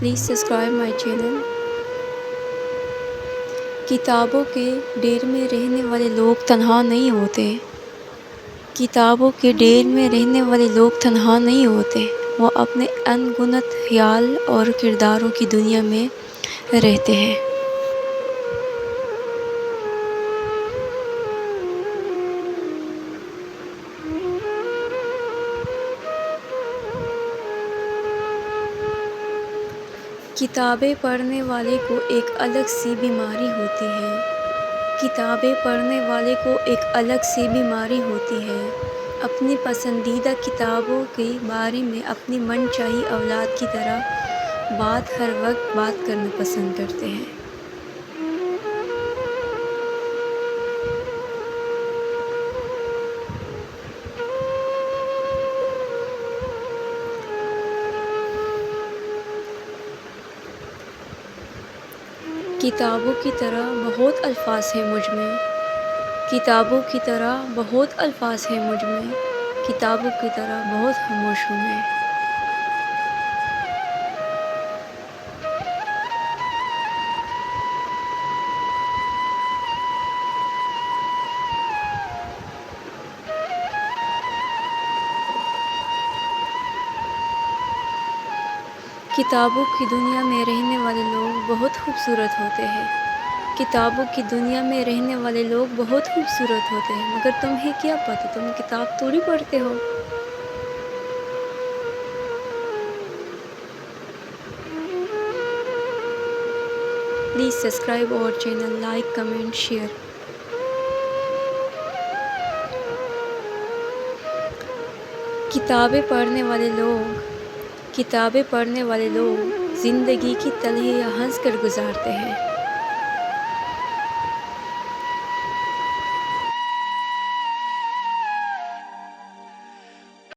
Please subscribe my channel. کتابوں کے ڈھیر میں رہنے والے لوگ تنہا نہیں ہوتے. کتابوں کے ڈھیر میں رہنے والے لوگ تنہا نہیں ہوتے. وہ اپنے ان گنت خیال اور کرداروں کی دنیا میں رہتے ہیں. کتابیں پڑھنے والے کو ایک الگ سی بیماری ہوتی ہے. کتابیں پڑھنے والے کو ایک الگ سی بیماری ہوتی ہے. اپنی پسندیدہ کتابوں کے بارے میں اپنی من چاہی اولاد کی طرح ہر وقت بات کرنا پسند کرتے ہیں. کتابوں کی طرح بہت الفاظ ہیں مجھ میں. کتابوں کی طرح بہت الفاظ ہیں مجھ میں. کتابوں کی طرح بہت خاموش ہوں میں. کتابوں کی دنیا میں رہنے والے لوگ بہت خوبصورت ہوتے ہیں. کتابوں کی دنیا میں رہنے والے لوگ بہت خوبصورت ہوتے ہیں. مگر تمہیں کیا پتہ، تم کتاب تھوڑی پڑھتے ہو. Please subscribe our channel, like, comment, share. کتابیں پڑھنے والے لوگ زندگی کی تلخیاں ہنس کر گزارتے ہیں.